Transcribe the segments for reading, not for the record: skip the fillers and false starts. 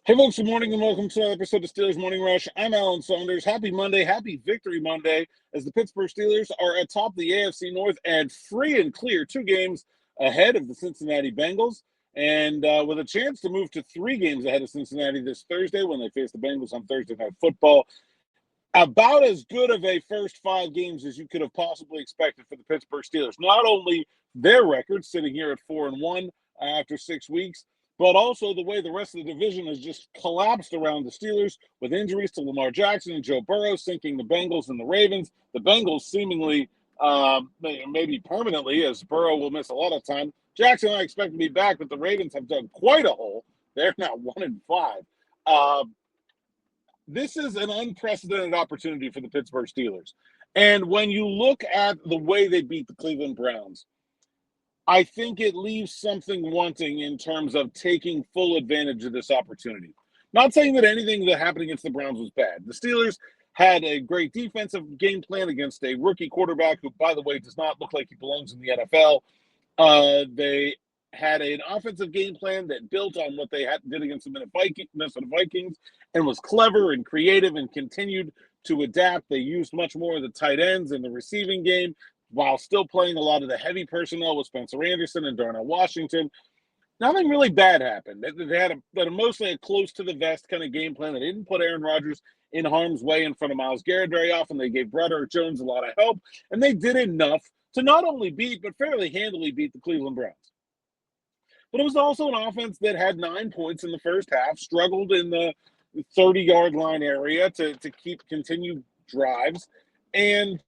Hey folks, good morning and welcome to another episode of Steelers Morning Rush. I'm Alan Saunders. Happy Monday, happy Victory Monday, as the Pittsburgh Steelers are atop the AFC North and free and clear 2 games ahead of the Cincinnati Bengals, and with a chance to move to 3 games ahead of Cincinnati this Thursday when they face the Bengals on Thursday Night Football. About as good of a first 5 games as you could have possibly expected for the Pittsburgh Steelers. Not only their record sitting here at 4-1 after 6 weeks, but also the way the rest of the division has just collapsed around the Steelers with injuries to Lamar Jackson and Joe Burrow sinking the Bengals and the Ravens. The Bengals seemingly, maybe permanently, as Burrow will miss a lot of time. Jackson I expect to be back, but the Ravens have dug quite a hole. They're now 1-5. This is an unprecedented opportunity for the Pittsburgh Steelers. And when you look at the way they beat the Cleveland Browns, I think it leaves something wanting in terms of taking full advantage of this opportunity. Not saying that anything that happened against the Browns was bad. The Steelers had a great defensive game plan against a rookie quarterback who, by the way, does not look like he belongs in the NFL. They had an offensive game plan that built on what they did against the Minnesota Vikings and was clever and creative and continued to adapt. They used much more of the tight ends in the receiving game, while still playing a lot of the heavy personnel with Spencer Anderson and Darnell Washington. Nothing really bad happened. They had mostly a close-to-the-vest kind of game plan. They didn't put Aaron Rodgers in harm's way in front of Myles Garrett very often. They gave Broderick Jones a lot of help, and they did enough to not only beat, but fairly handily beat the Cleveland Browns. But it was also an offense that had 9 points in the first half, struggled in the 30-yard line area to keep continued drives, and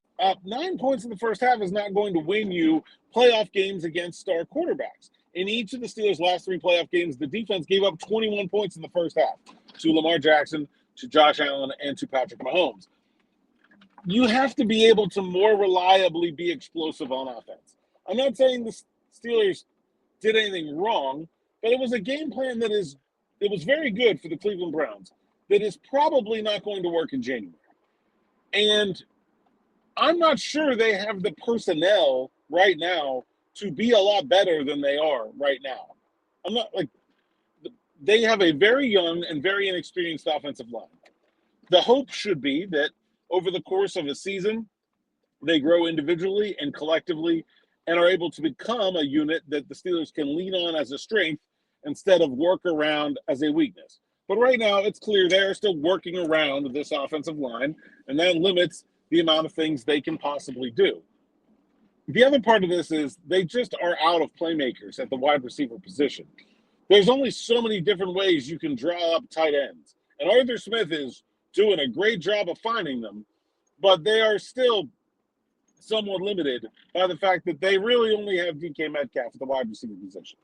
9 points in the first half is not going to win you playoff games against star quarterbacks. In each of the Steelers' last 3 playoff games, the defense gave up 21 points in the first half to Lamar Jackson, to Josh Allen, and to Patrick Mahomes. You have to be able to more reliably be explosive on offense. I'm not saying the Steelers did anything wrong, but it was a game plan it was very good for the Cleveland Browns that is probably not going to work in January. And I'm not sure they have the personnel right now to be a lot better than they are right now. They have a very young and very inexperienced offensive line. The hope should be that over the course of a season, they grow individually and collectively and are able to become a unit that the Steelers can lean on as a strength instead of work around as a weakness. But right now, it's clear they're still working around this offensive line, and that limits the amount of things they can possibly do. The other part of this is they just are out of playmakers at the wide receiver position. There's only so many different ways you can draw up tight ends. And Arthur Smith is doing a great job of finding them, but they are still somewhat limited by the fact that they really only have DK Metcalf at the wide receiver position.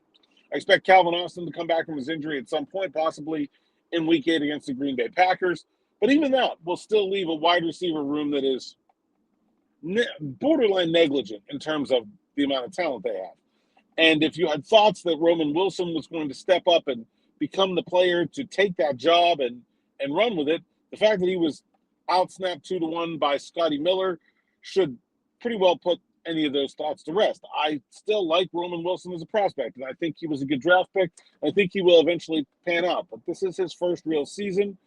I expect Calvin Austin to come back from his injury at some point, possibly in Week 8 against the Green Bay Packers. But even that will still leave a wide receiver room that is borderline negligent in terms of the amount of talent they have. And if you had thoughts that Roman Wilson was going to step up and become the player to take that job and run with it, the fact that he was outsnapped 2-1 by Scotty Miller should pretty well put any of those thoughts to rest. I still like Roman Wilson as a prospect, and I think he was a good draft pick. I think he will eventually pan out. But this is his first real season.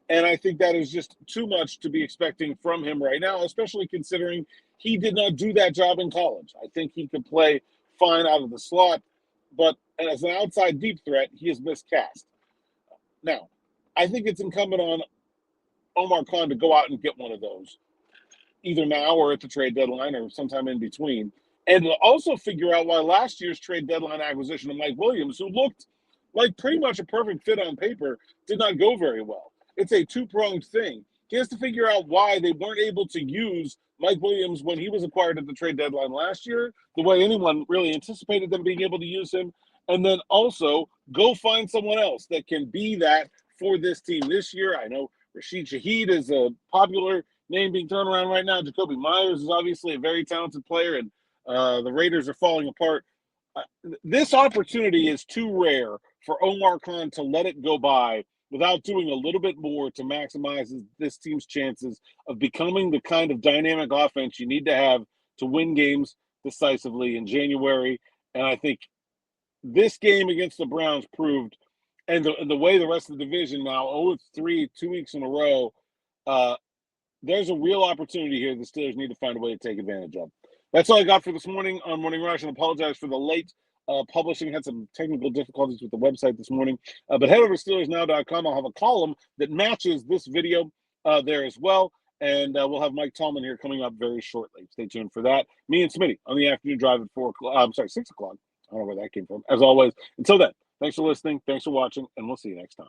And I think that is just too much to be expecting from him right now, especially considering he did not do that job in college. I think he could play fine out of the slot, but as an outside deep threat, he is miscast. Now, I think it's incumbent on Omar Khan to go out and get one of those, either now or at the trade deadline or sometime in between, and to also figure out why last year's trade deadline acquisition of Mike Williams, who looked like pretty much a perfect fit on paper, did not go very well. It's a two-pronged thing. He has to figure out why they weren't able to use Mike Williams when he was acquired at the trade deadline last year, the way anyone really anticipated them being able to use him, and then also go find someone else that can be that for this team this year. I know Rashid Shaheed is a popular name being thrown around right now. Jacoby Myers is obviously a very talented player, and the Raiders are falling apart. This opportunity is too rare for Omar Khan to let it go by without doing a little bit more to maximize this team's chances of becoming the kind of dynamic offense you need to have to win games decisively in January. And I think this game against the Browns proved and the way the rest of the division now 0-3, 2 weeks in a row, there's a real opportunity here the Steelers need to find a way to take advantage of. That's all I got for this morning on Morning Rush, and apologize for the late publishing. Had some technical difficulties with the website this morning. But head over to SteelersNow.com. I'll have a column that matches this video there as well. And we'll have Mike Tallman here coming up very shortly. Stay tuned for that. Me and Smitty on the afternoon drive at 6 o'clock. I don't know where that came from. As always, until then, thanks for listening. Thanks for watching, and we'll see you next time.